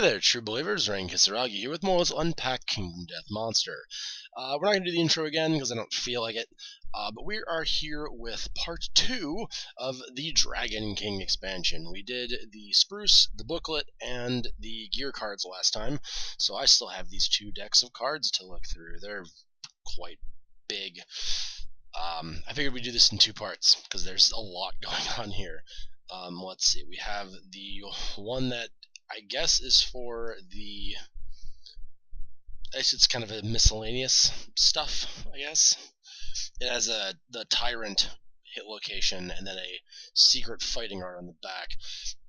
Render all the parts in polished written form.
there, true believers. Rain Kisaragi here with more Let's Unpack Kingdom Death Monster. We're not going to do the intro again because I don't feel like it, but we are here with part 2 of the Dragon King expansion. We did the Spruce, the booklet, and the gear cards last time, so I still have these 2 decks of cards to look through. They're quite big. I figured we'd do this in 2 parts because there's a lot going on here. Let's see, we have the one that I guess is for the, I guess it's kind of a miscellaneous stuff, I guess. It has the Tyrant hit location and then a secret fighting art on the back.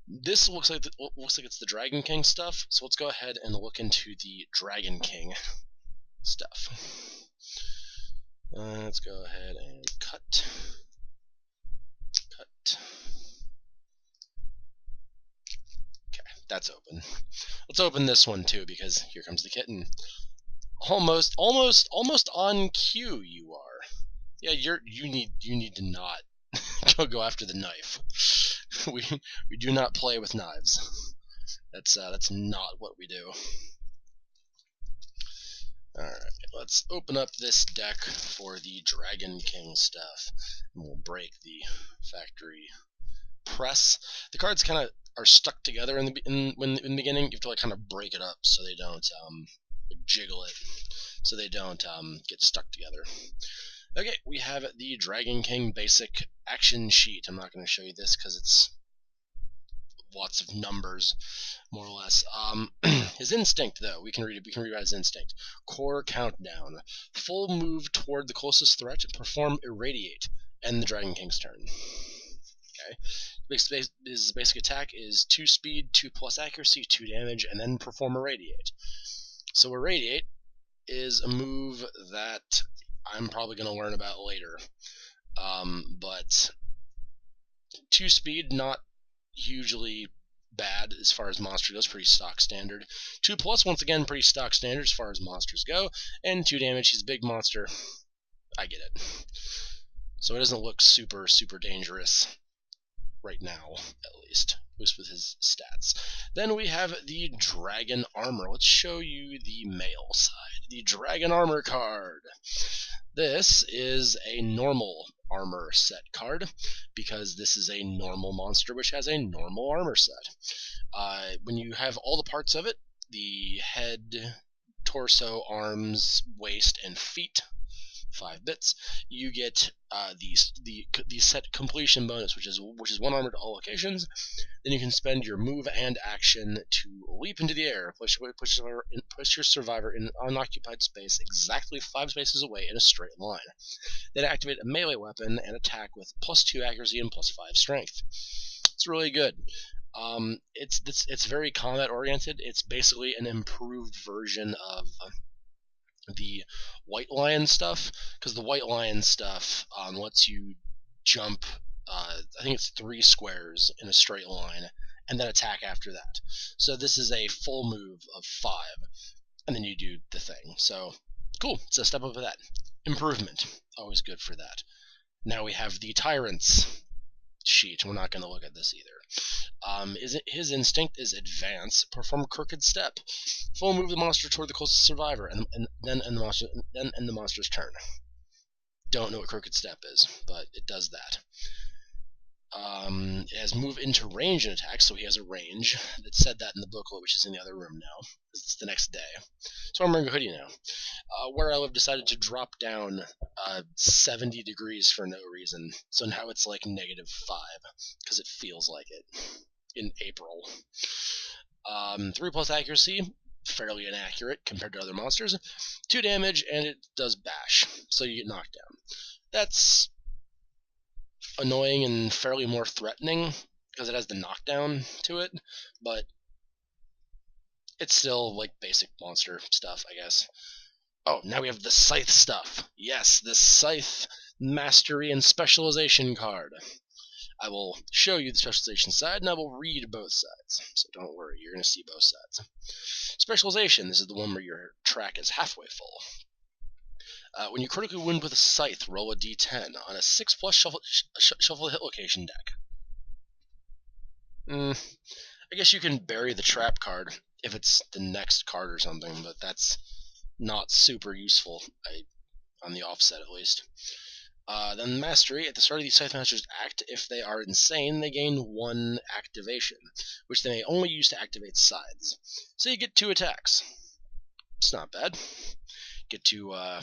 This looks like it's the Dragon King stuff, so let's go ahead and look into the Dragon King stuff. Let's go ahead and cut. That's open. Let's open this one too, because here comes the kitten. Almost on cue. You are. Yeah, you need to not go after the knife. we do not play with knives. That's not what we do. All right, let's open up this deck for the Dragon King stuff, and we'll break the factory press. The cards kind of are stuck together in the beginning. You have to like kind of break it up so they don't jiggle it, so they don't get stuck together. Okay, we have the Dragon King basic action sheet. I'm not going to show you this because it's lots of numbers, more or less. His instinct, though, we can read about his instinct. Core countdown. Full move toward the closest threat. Perform irradiate. End the Dragon King's turn. Okay. His basic attack is 2 speed, 2+ accuracy, 2 damage, and then perform irradiate. So irradiate is a move that I'm probably going to learn about later. But 2 speed, not hugely bad as far as monster goes, pretty stock standard. 2+, once again, pretty stock standard as far as monsters go. And 2 damage, he's a big monster. I get it. So it doesn't look super dangerous right now, at least with his stats. Then we have the Dragon Armor. Let's show you the male side. The Dragon Armor card. This is a normal armor set card because this is a normal monster which has a normal armor set. When you have all the parts of it, the head, torso, arms, waist, and feet, 5 bits, you get the set completion bonus, which is 1 armor to all locations. Then you can spend your move and action to leap into the air, push your survivor in unoccupied space exactly 5 spaces away in a straight line. Then activate a melee weapon and attack with +2 accuracy and +5 strength. It's really good. It's very combat oriented. It's basically an improved version of the White Lion stuff, because the White Lion stuff lets you jump, I think it's 3 squares in a straight line, and then attack after that. So this is a full move of 5, and then you do the thing. So, cool, it's a step up of that. Improvement, always good for that. Now we have the Tyrant's sheet. We're not going to look at this either. His instinct is advance, perform crooked step, full move the monster toward the closest survivor, and then end the monster's turn. Don't know what crooked step is, but it does that. It has move into range and attack, so he has a range. It said that in the booklet, which is in the other room now, because it's the next day. So I'm wearing a hoodie now. Where I live decided to drop down 70 degrees for no reason, so now it's like -5, because it feels like it in April. 3+ accuracy, fairly inaccurate compared to other monsters. 2 damage, and it does bash, so you get knocked down. That's annoying and fairly more threatening because it has the knockdown to it, but it's still like basic monster stuff, I guess. Oh, now we have the Scythe stuff. Yes, the Scythe Mastery and Specialization card. I will show you the specialization side, and I will read both sides, so don't worry, you're going to see both sides. Specialization, this is the one where your track is halfway full. When you critically wound with a Scythe, roll a d10 on a 6+ shuffle hit location deck. I guess you can bury the trap card if it's the next card or something, but that's not super useful, on the offset at least. Then Mastery. At the start of the Scythe Master's act, if they are insane, they gain 1 activation, which they may only use to activate scythes. So you get 2 attacks. It's not bad. Get to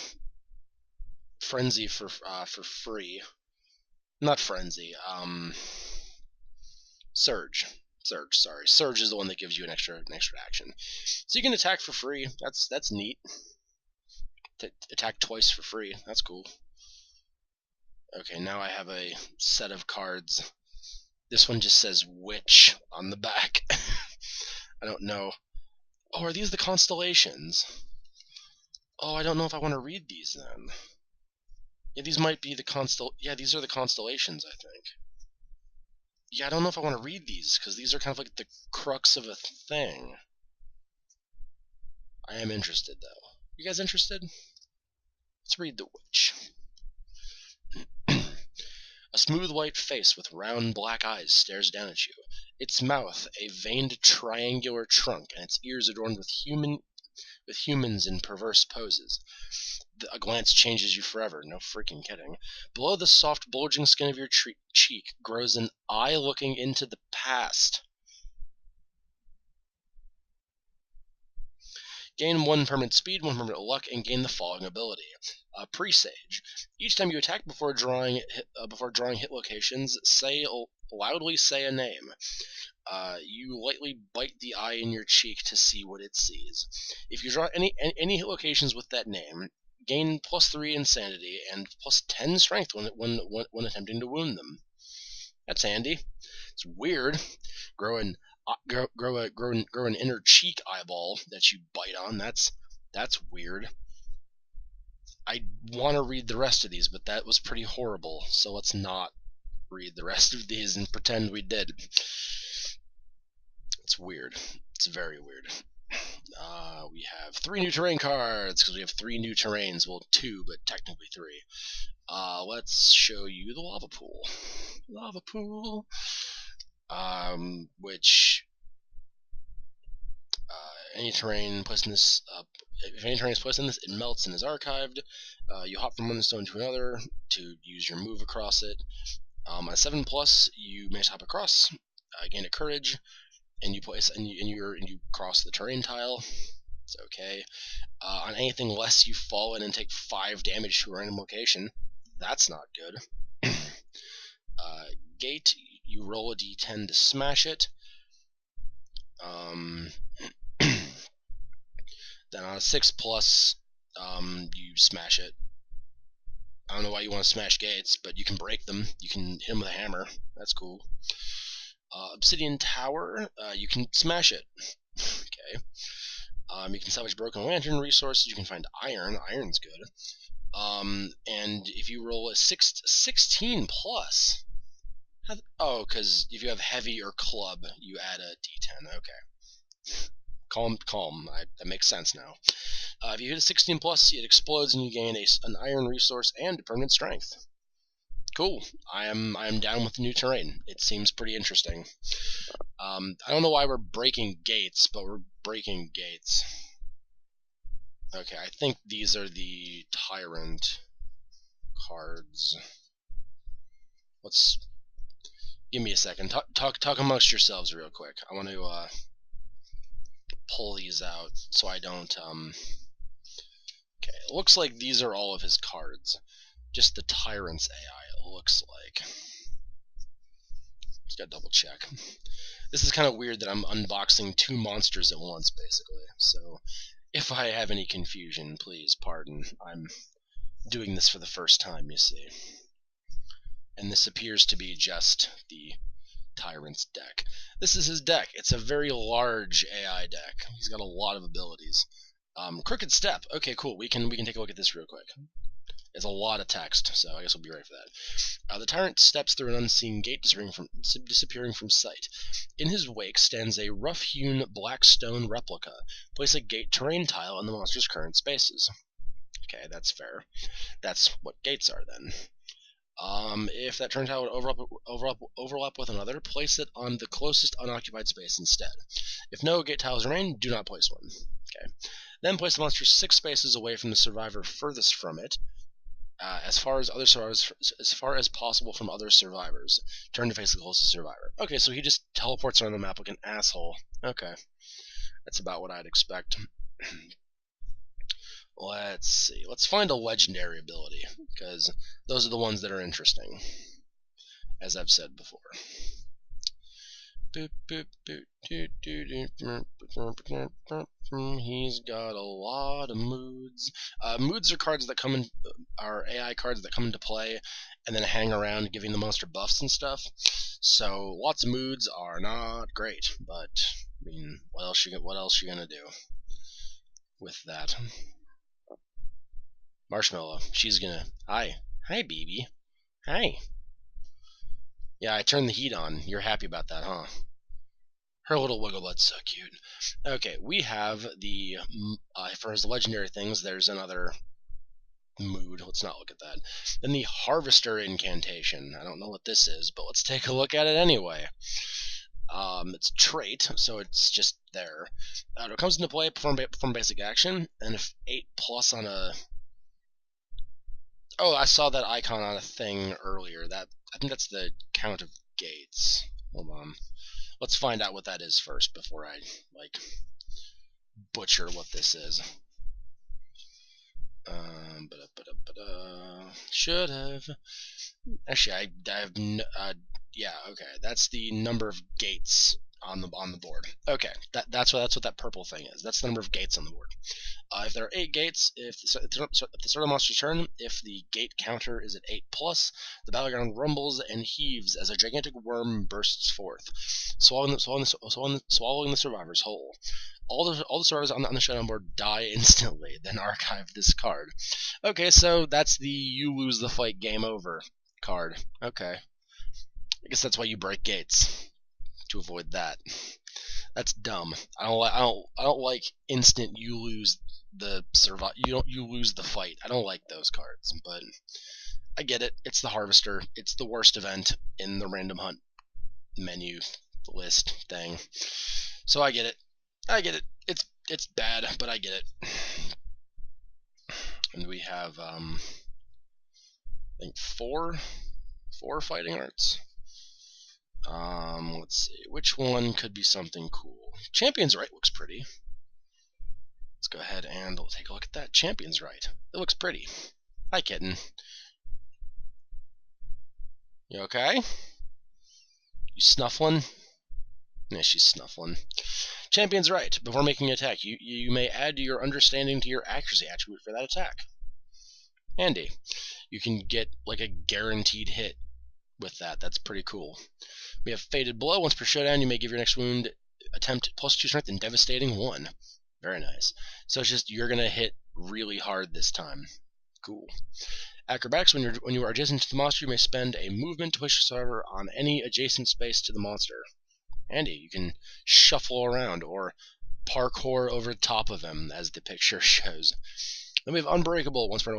Frenzy for free. Not Frenzy. Surge. Sorry. Surge is the one that gives you an extra action. So you can attack for free. That's neat. Attack twice for free. That's cool. Okay, now I have a set of cards. This one just says Witch on the back. I don't know. Oh, are these the constellations? Oh, I don't know if I want to read these then. Yeah, these might be the yeah, these are the constellations, I think. Yeah, I don't know if I want to read these, because these are kind of like the crux of a thing. I am interested, though. You guys interested? Let's read the Witch. A smooth white face with round black eyes stares down at you. Its mouth a veined triangular trunk, and its ears adorned with humans in perverse poses. A glance changes you forever, no freaking kidding. Below the soft, bulging skin of your cheek grows an eye looking into the past. Gain 1 permanent speed, 1 permanent luck, and gain the following ability. Presage. Each time you attack before drawing hit locations, loudly say a name. You lightly bite the eye in your cheek to see what it sees. If you draw any hit locations with that name, gain +3 insanity and +10 strength when attempting to wound them. That's handy. It's weird. Grow an inner cheek eyeball that you bite on. That's weird. I want to read the rest of these, but that was pretty horrible. So let's not read the rest of these and pretend we did. It's weird. It's very weird. We have 3 new terrain cards, because we have 3 new terrains. Well, 2, but technically 3. Let's show you the lava pool. Lava pool. Which any terrain placed in this, if any terrain is placed in this, it melts and is archived. You hop from one stone to another to use your move across it. On 7+, you may hop across, gain a courage, and you place and you cross the terrain tile. It's okay. On anything less, you fall in and take 5 damage to a random location. That's not good. Gate, you roll a d10 to smash it. Then on a 6+, you smash it. I don't know why you want to smash gates, but you can break them. You can hit them with a hammer. That's cool. Obsidian Tower, you can smash it. Okay. You can salvage broken lantern resources. You can find iron. Iron's good. And if you roll a 16+, oh, because if you have heavy or club, you add a d10. Okay. Calm. That makes sense now. If you hit a 16+, it explodes and you gain an iron resource and permanent strength. Cool. I am down with the new terrain. It seems pretty interesting. I don't know why we're breaking gates, but we're breaking gates. Okay, I think these are the Tyrant cards. Give me a second. Talk amongst yourselves real quick. I want to pull these out so I don't okay, it looks like these are all of his cards. Just the Tyrant's AI, it looks like. Just gotta double check. This is kind of weird that I'm unboxing 2 monsters at once, basically. So if I have any confusion, please pardon. I'm doing this for the first time, you see. And this appears to be just the Tyrant's deck. This is his deck. It's a very large AI deck. He's got a lot of abilities. Crooked Step. Okay, cool. We can take a look at this real quick. It's a lot of text, so I guess we'll be ready for that. The Tyrant steps through an unseen gate, disappearing from sight. In his wake stands a rough-hewn black stone replica. Place a gate terrain tile in the monster's current spaces. Okay, that's fair. That's what gates are, then. If that turns out would overlap with another, place it on the closest unoccupied space instead. If no gate tiles remain, do not place one. Okay. Then place the monster 6 spaces away from the survivor furthest from it, as far as possible from other survivors. Turn to face the closest survivor. Okay, so he just teleports around the map like an asshole. Okay, that's about what I'd expect. Let's see. Let's find a legendary ability, because those are the ones that are interesting, as I've said before. He's got a lot of moods. Moods are cards that are AI cards that come into play and then hang around giving the monster buffs and stuff. So lots of moods are not great, but I mean, what else you gonna do with that? Marshmellow, she's gonna hi baby, hi. Yeah, I turned the heat on. You're happy about that, huh? Her little wiggle butt's so cute. Okay, we have the, for his legendary things, there's another mood. Let's not look at that. Then the Harvester incantation. I don't know what this is, but let's take a look at it anyway. It's a trait, so it's just there. It comes into play, perform basic action, and if 8+ on a... Oh, I saw that icon on a thing earlier. I think that's the count of gates. Hold on. Let's find out what that is first before I, butcher what this is. Should have. Actually, yeah, okay. That's the number of gates on the board. Okay, that's what that purple thing is. That's the number of gates on the board. If there are 8 gates, if the start of the monster's turn, if the gate counter is at 8+, the battleground rumbles and heaves as a gigantic worm bursts forth, swallowing the survivors whole. All the survivors on the showdown board die instantly, then archive this card. Okay, so that's the you lose the fight, game over card. Okay. I guess that's why you break gates, to avoid that. That's dumb. I don't like instant you lose the you lose the fight. I don't like those cards, but I get it. It's the Harvester. It's the worst event in the random hunt menu list thing. So I get it. It's bad, but I get it. And we have I think four fighting arts. Let's see, which one could be something cool? Champion's Right looks pretty. Let's go ahead and we'll take a look at that. Champion's Right. It looks pretty. Hi, kitten. You okay? You snuffling? Yeah, she's snuffling. Champion's Right. Before making an attack, you may add your understanding to your accuracy attribute for that attack. Handy. You can get like a guaranteed hit with that. That's pretty cool. We have Fated Blow. Once per showdown, you may give your next wound attempt +2 strength and devastating 1. Very nice. So it's just you're gonna hit really hard this time. Cool. Acrobatics. When you are adjacent to the monster, you may spend a movement to push the survivor on any adjacent space to the monster. Handy. You can shuffle around or parkour over the top of him, as the picture shows. Then we have Unbreakable. Once per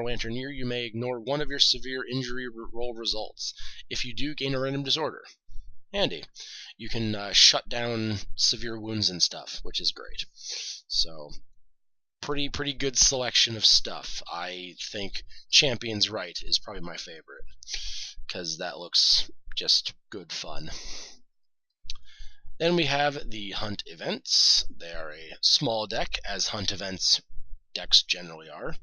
lantern near, you may ignore one of your severe injury roll results. If you do, gain a random disorder. Handy. You can shut down severe wounds and stuff, which is great. So, pretty good selection of stuff. I think Champion's Right is probably my favorite, because that looks just good fun. Then we have the Hunt events. They are a small deck, as Hunt events decks generally are.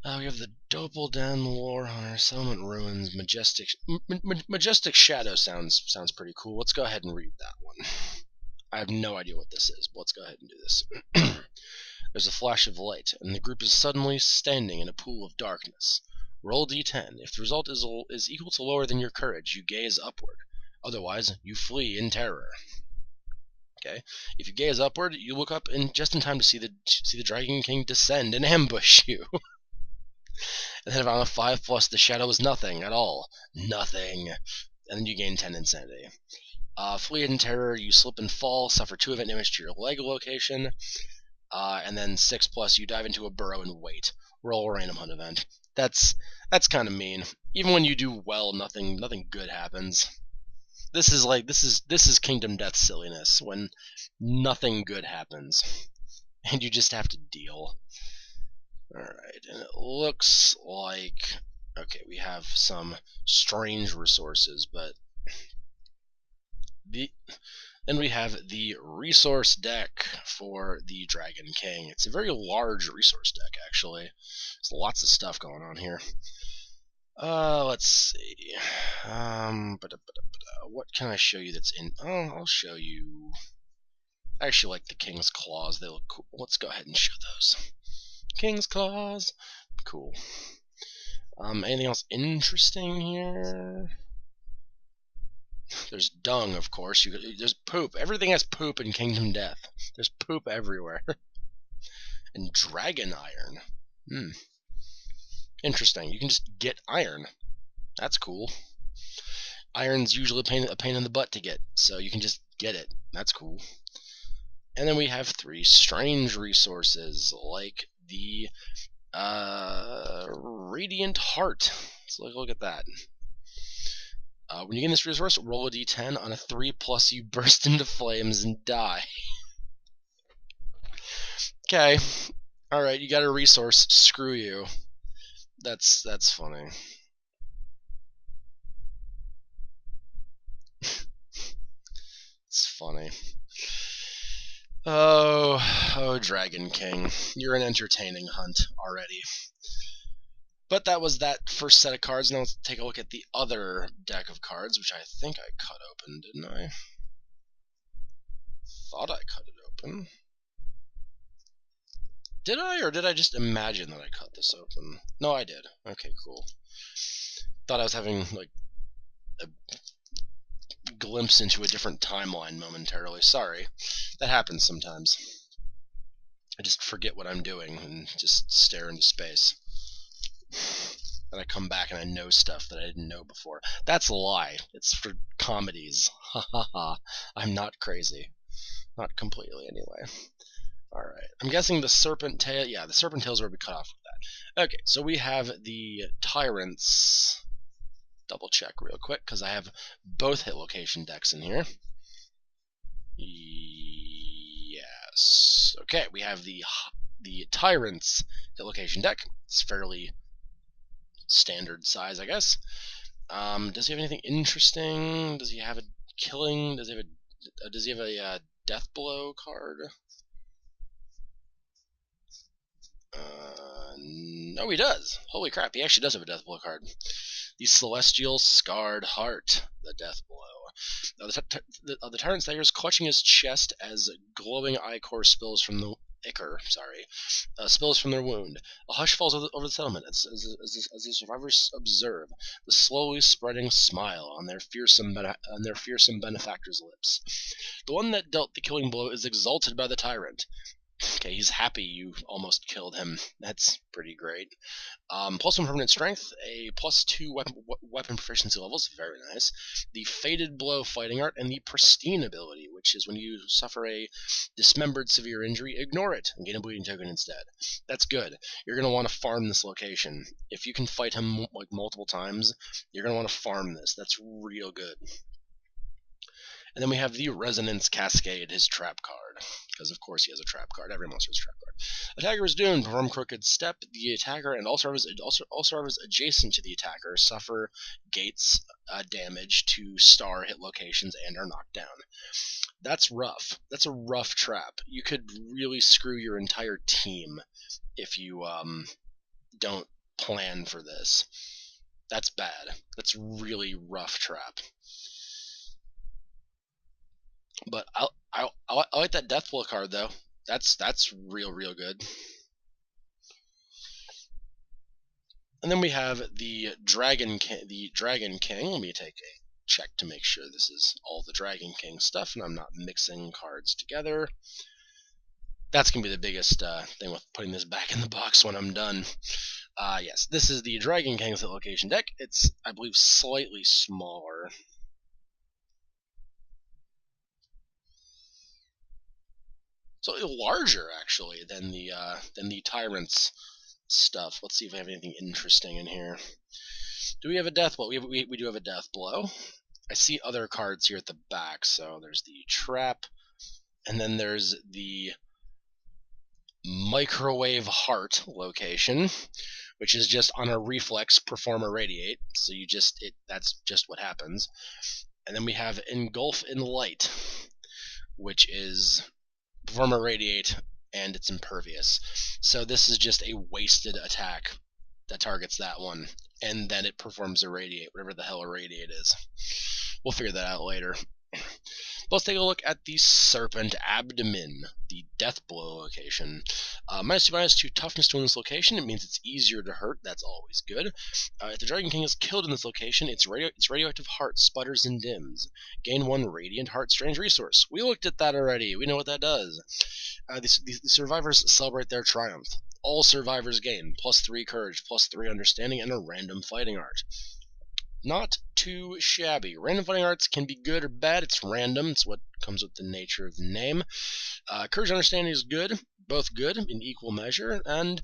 We have the Dopal Den, Warhunter, Settlement Ruins, Majestic Shadow sounds pretty cool. Let's go ahead and read that one. I have no idea what this is, but let's go ahead and do this. There's a flash of light, and the group is suddenly standing in a pool of darkness. Roll d10. If the result is equal to lower than your courage, you gaze upward. Otherwise, you flee in terror. Okay. If you gaze upward, you look up just in time to see the Dragon King descend and ambush you. And then if on a 5+, the shadow is nothing at all. Nothing. And then you gain 10 insanity. Flee in terror, you slip and fall, suffer 2 event damage to your leg location. And then 6+, you dive into a burrow and wait. Roll a random hunt event. That's kind of mean. Even when you do well, nothing good happens. This is Kingdom Death silliness when nothing good happens and you just have to deal. Alright, and it looks like okay, we have some strange resources, but then we have the resource deck for the Dragon King. It's a very large resource deck, actually. There's lots of stuff going on here. Let's see. What can I show you that's in? Oh, I'll show you. I actually like the King's Claws. They look cool. Let's go ahead and show those. King's Claws. Cool. Anything else interesting here? There's dung, of course. There's poop. Everything has poop in Kingdom Death. There's poop everywhere. And dragon iron. Interesting. You can just get iron. That's cool. Iron's usually a pain in the butt to get, so you can just get it. That's cool. And then we have 3 strange resources, like the Radiant Heart. So look at that. When you get this resource, roll a d10. On a 3+, you burst into flames and die. Okay. Alright, you got a resource. Screw you. That's funny. It's funny. Oh, Dragon King. You're an entertaining hunt already. But that was that first set of cards. Now let's take a look at the other deck of cards, which I think I cut open, didn't I? Thought I cut it open. Did I, or did I just imagine that I cut this open? No, I did. Okay, cool. Thought I was having, like, a glimpse into a different timeline momentarily. Sorry. That happens sometimes. I just forget what I'm doing and just stare into space. And I come back and I know stuff that I didn't know before. That's a lie. It's for comedies. Ha ha ha. I'm not crazy. Not completely, anyway. Alright. I'm guessing the Serpent Tail... Yeah, the Serpent Tail's where we cut off with that. Okay, so we have the Tyrants. Double check real quick, because I have both hit location decks in here. Yes. Okay, we have the Tyrants hit location deck. It's fairly standard size, I guess. Does he have anything interesting? Does he have a killing? Does he have a death blow card? No, he does. Holy crap, he actually does have a death blow card. The Celestial Scarred Heart, the death blow. The Tyrant Stagger's clutching his chest as glowing ichor spills from the spills from their wound. A hush falls over the settlement as the survivors observe the slowly spreading smile on their fearsome benefactor's lips. The one that dealt the killing blow is exalted by the tyrant. Okay, he's happy you almost killed him. That's pretty great. +1 permanent strength, a +2 weapon proficiency levels, very nice. The Fated Blow fighting art, and the Pristine ability, which is when you suffer a dismembered severe injury, ignore it and gain a bleeding token instead. That's good. You're going to want to farm this location. If you can fight him like multiple times, you're going to want to farm this. That's real good. And then we have the Resonance Cascade, his trap card. Because of course he has a trap card. Every monster has a trap card. Attacker is doomed. Perform Crooked Step. The attacker and all servers adjacent to the attacker suffer gates damage to star hit locations and are knocked down. That's rough. That's a rough trap. You could really screw your entire team if you don't plan for this. That's bad. That's really rough trap. But I like that death blow card though. That's real good. And then we have the Dragon King. Let me take a check to make sure this is all the Dragon King stuff, and I'm not mixing cards together. That's gonna be the biggest thing with putting this back in the box when I'm done. Yes, this is the Dragon King's hit location deck. It's, I believe, slightly smaller. So larger actually than the Tyrant's stuff. Let's see if we have anything interesting in here. Do we have a death blow? We do have a death blow. I see other cards here at the back. So there's the trap, and then there's the microwave heart location, which is just on a reflex, perform or radiate. So that's just what happens. And then we have engulf in light, which is perform or radiate, and it's impervious. So this is just a wasted attack that targets that one, and then it performs a radiate, whatever the hell a radiate is. We'll figure that out later. Let's take a look at the Serpent Abdomen, the Death Blow location. -2/-2 toughness to this location. It means it's easier to hurt. That's always good. If the Dragon King is killed in this location, its radioactive heart sputters and dims. Gain 1 Radiant Heart Strange Resource. We looked at that already. We know what that does. The survivors celebrate their triumph. All survivors gain +3 Courage, +3 Understanding, and a random fighting art. Not too shabby. Random fighting arts can be good or bad. It's random. It's what comes with the nature of the name. Courage and Understanding is good. Both good in equal measure. And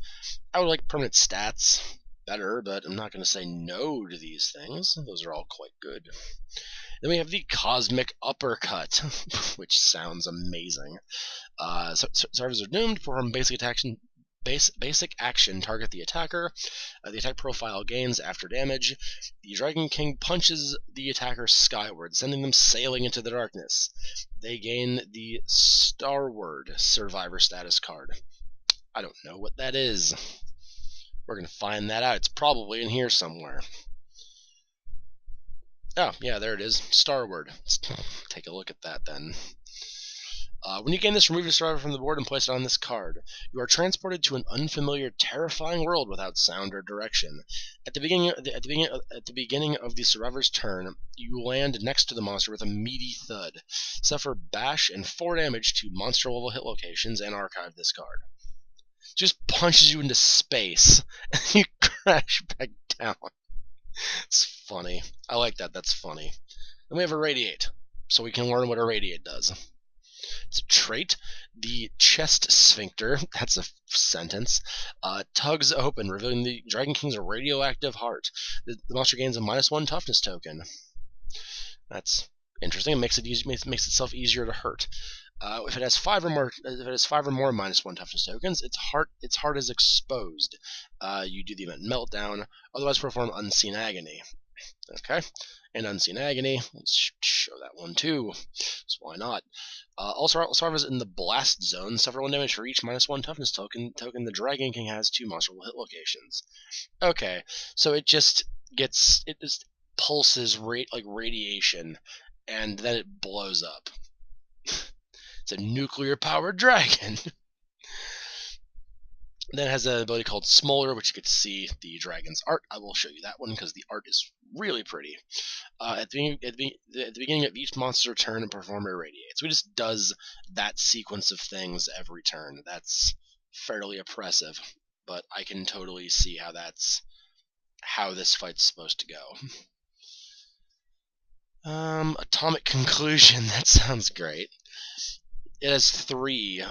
I would like permanent stats better, but I'm not going to say no to these things. Those are all quite good. Then we have the Cosmic Uppercut, which sounds amazing. Survivors are doomed. Perform basic action, target the attacker. The attack profile gains after damage. The Dragon King punches the attacker skyward, sending them sailing into the darkness. They gain the Starward Survivor status card. I don't know what that is. We're going to find that out. It's probably in here somewhere. Oh, yeah, there it is. Starward. Let's take a look at that then. When you gain this, remove your survivor from the board and place it on this card. You are transported to an unfamiliar, terrifying world without sound or direction. At the beginning of the survivor's turn, you land next to the monster with a meaty thud. Suffer bash and 4 damage to monster level hit locations and archive this card. Just punches you into space and you crash back down. It's funny. I like that. That's funny. Then we have a radiate, so we can learn what a radiate does. It's a trait. The chest sphincter, that's a sentence, tugs open, revealing the Dragon King's radioactive heart. The monster gains a -1 toughness token. That's interesting. It makes itself easier to hurt. If it has 5 or more -1 toughness tokens, its heart is exposed. You do the event meltdown. Otherwise, perform unseen agony. Okay, and unseen agony. Let's show that one too. So why not? Also, survivors in the blast zone suffer 1 damage for each -1 toughness token the Dragon King has 2 monster hit locations. Okay, so it just pulses like radiation, and then it blows up. It's a nuclear-powered dragon. Then it has an ability called Smolder, which you get to see the dragon's art. I will show you that one because the art is really pretty. At the beginning of each monster's turn, and perform a radiate. So it just does that sequence of things every turn. That's fairly oppressive, but I can totally see how this fight's supposed to go. Atomic Conclusion. That sounds great. It has 3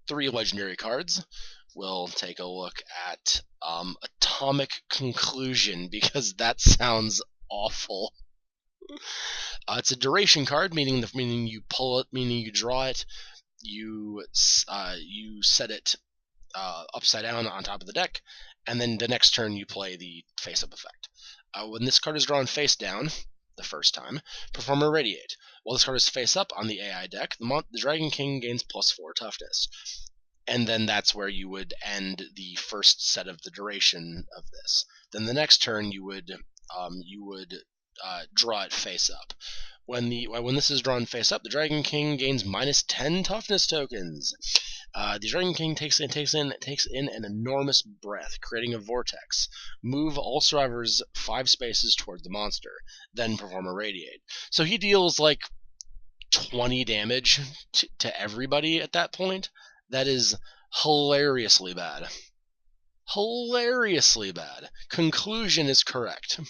legendary cards. We'll take a look at Atomic Conclusion because that sounds awful. It's a duration card, meaning you pull it, meaning you draw it, you set it upside down on top of the deck, and then the next turn you play the face-up effect. When this card is drawn face down the first time, perform a radiate. While this card is face up on the AI deck, the Dragon King gains +4 toughness. And then that's where you would end the first set of the duration of this. Then the next turn you would draw it face up. When this is drawn face up, the Dragon King gains -10 toughness tokens. The Dragon King takes in an enormous breath, creating a vortex. Move all survivors 5 spaces toward the monster, then perform a radiate. So he deals like 20 damage to everybody at that point. That is hilariously bad. Hilariously bad. Conclusion is correct.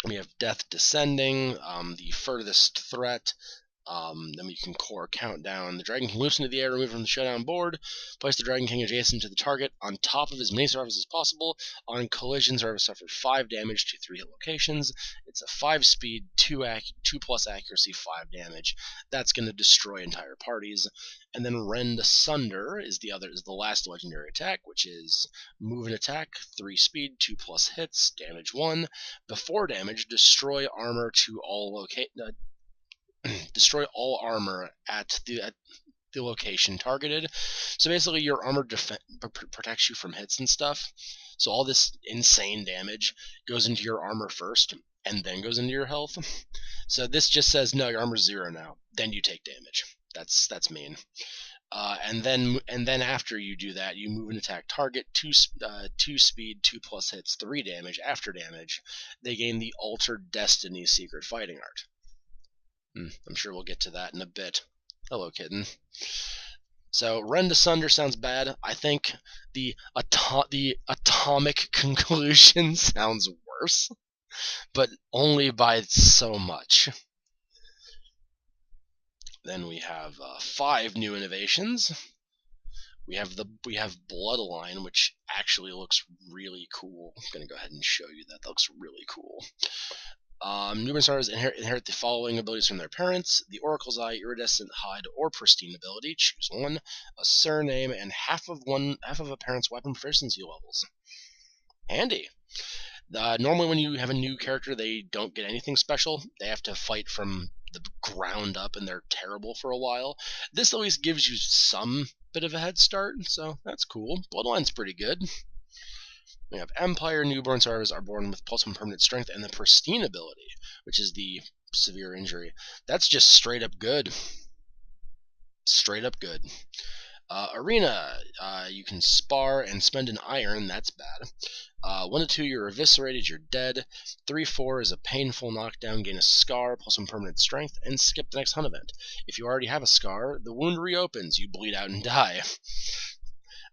We have Death Descending, the furthest threat. Then you can core countdown. The Dragon King moves into the air, removed from the showdown board. Place the Dragon King adjacent to the target on top of as many survivors as possible. On collision, survivors suffer 5 damage to 3 hit locations. It's a 5 speed, 2 plus accuracy, 5 damage. That's going to destroy entire parties. And then Rend Asunder is the last legendary attack, which is move and attack, 3 speed, 2 plus hits, damage 1. Before damage, destroy armor to all destroy all armor at the location targeted. So basically, your armor protects you from hits and stuff. So all this insane damage goes into your armor first, and then goes into your health. So this just says, no, your armor's 0 now. Then you take damage. That's mean. And then after you do that, you move and attack target, 2 speed, 2 plus hits, 3 damage. After damage, they gain the Altered Destiny Secret Fighting Art. I'm sure we'll get to that in a bit. Hello, kitten. So Rend Asunder sounds bad. I think the Atomic Conclusion sounds worse, but only by so much. Then we have 5 new innovations. We have Bloodline, which actually looks really cool. I'm gonna go ahead and show you that. That looks really cool. Newborn stars inherit the following abilities from their parents: the Oracle's Eye, Iridescent Hide, or Pristine ability. Choose one. A surname and half of a parent's weapon proficiency levels. Handy. Normally, when you have a new character, they don't get anything special. They have to fight from the ground up, and they're terrible for a while. This at least gives you some bit of a head start, so that's cool. Bloodline's pretty good. We have Empire. Newborn survivors are born with +1 permanent strength and the Pristine ability, which is the severe injury. That's just straight up good. Straight up good. Arena. You can spar and spend an iron. That's bad. 1 to 2, you're eviscerated, you're dead. 3-4 is a painful knockdown, gain a scar, +1 permanent strength, and skip the next hunt event. If you already have a scar, the wound reopens, you bleed out and die.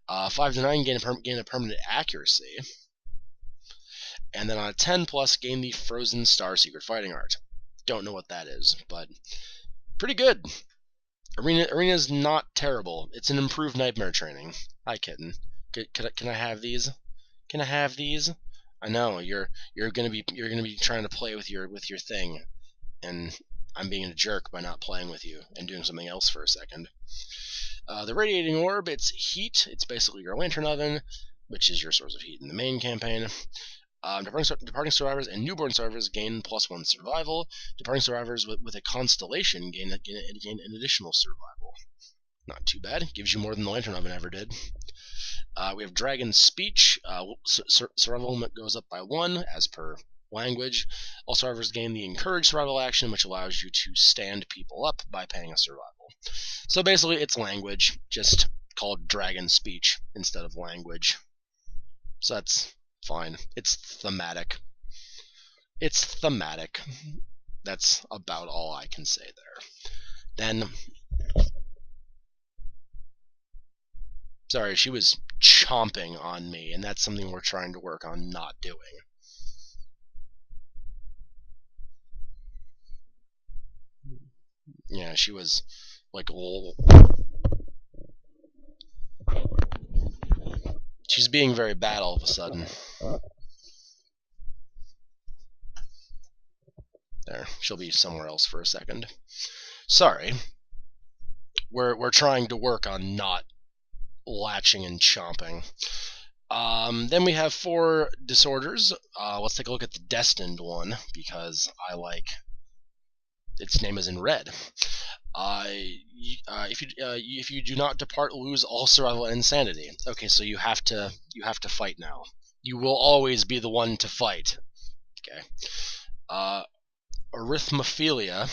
5 to 9, gain a permanent accuracy. And then on a 10 plus, gain the Frozen Star Secret Fighting Art. Don't know what that is, but pretty good. Arena's not terrible. It's an improved nightmare training. Hi, kitten. Can I have these? Can I have these? I know you're gonna be trying to play with your thing, and I'm being a jerk by not playing with you and doing something else for a second. The Radiating Orb, it's heat. It's basically your lantern oven, which is your source of heat in the main campaign. Departing survivors and newborn survivors gain +1 survival. Departing survivors with a constellation gain an additional survival. Not too bad. Gives you more than the lantern oven ever did. We have Dragon Speech. Survival limit goes up by 1 as per language. All survivors gain the Encourage survival action, which allows you to stand people up by paying a survival. So basically, it's language, just called Dragon Speech instead of language. So that's fine. It's thematic. It's thematic. That's about all I can say there. Then, sorry, she was chomping on me, and that's something we're trying to work on not doing. Yeah, she was like, she's being very bad all of a sudden. There, she'll be somewhere else for a second. Sorry. We're trying to work on not latching and chomping. Then we have 4 disorders. Let's take a look at the Destined one, because I like its name is in red. If you do not depart, lose all survival and insanity. Okay, so you have to fight now. You will always be the one to fight. Okay. Arithmophilia.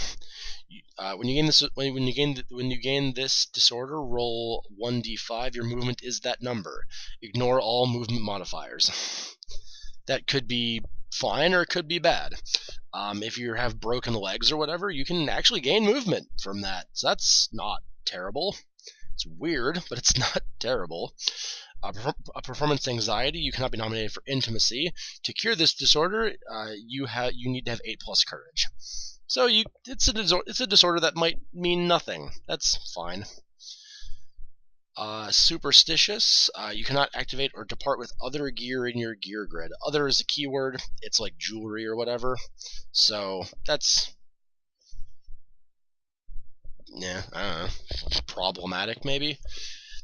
When you gain this disorder, roll 1d5. Your movement is that number. Ignore all movement modifiers. That could be fine or it could be bad. If you have broken legs or whatever, you can actually gain movement from that. So that's not terrible. It's weird, but it's not terrible. Performance anxiety. You cannot be nominated for intimacy. To cure this disorder, you need to have 8+ courage. So it's a disorder that might mean nothing. That's fine. Superstitious. You cannot activate or depart with other gear in your gear grid. Other is a keyword. It's like jewelry or whatever. So that's, yeah, I don't know, problematic maybe.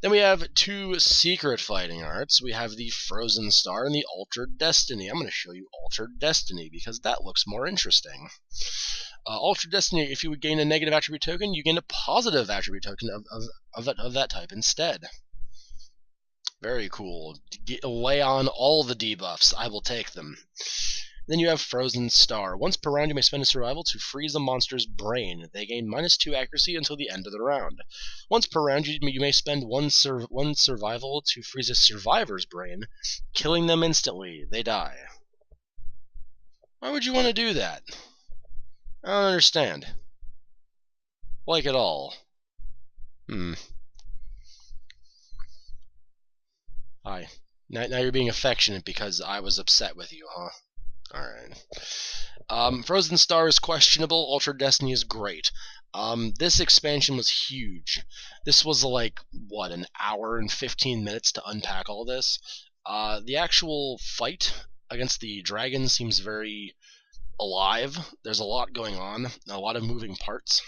Then we have two secret fighting arts. We have the Frozen Star and the Altered Destiny. I'm going to show you Altered Destiny because that looks more interesting. Altered Destiny, if you would gain a negative attribute token, you gain a positive attribute token of that type instead. Very cool. Lay on all the debuffs. I will take them. Then you have Frozen Star. Once per round, you may spend a survival to freeze a monster's brain. They gain -2 accuracy until the end of the round. Once per round, you may spend one survival to freeze a survivor's brain, killing them instantly. They die. Why would you want to do that? I don't understand. Like at all. Hi. Now you're being affectionate because I was upset with you, huh? Alright. Frozen Star is questionable. Altered Destiny is great. This expansion was huge. This was like, what, an hour and 15 minutes to unpack all this? The actual fight against the dragon seems very alive. There's a lot going on, a lot of moving parts.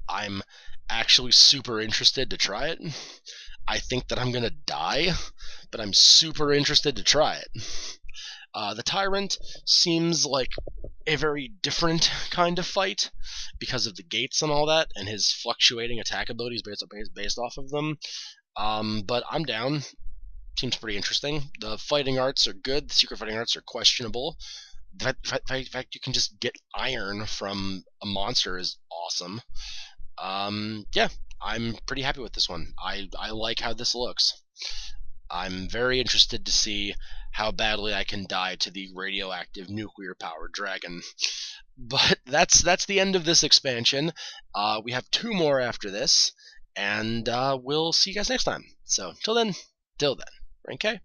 I'm actually super interested to try it. I think that I'm gonna die, but I'm super interested to try it. The Tyrant seems like a very different kind of fight because of the gates and all that, and his fluctuating attack abilities based off of them. But I'm down. Seems pretty interesting. The fighting arts are good. The secret fighting arts are questionable. The fact you can just get iron from a monster is awesome. Yeah, I'm pretty happy with this one. I like how this looks. I'm very interested to see how badly I can die to the radioactive nuclear-powered dragon. But that's the end of this expansion. We have 2 more after this, and we'll see you guys next time. So, till then, rank K.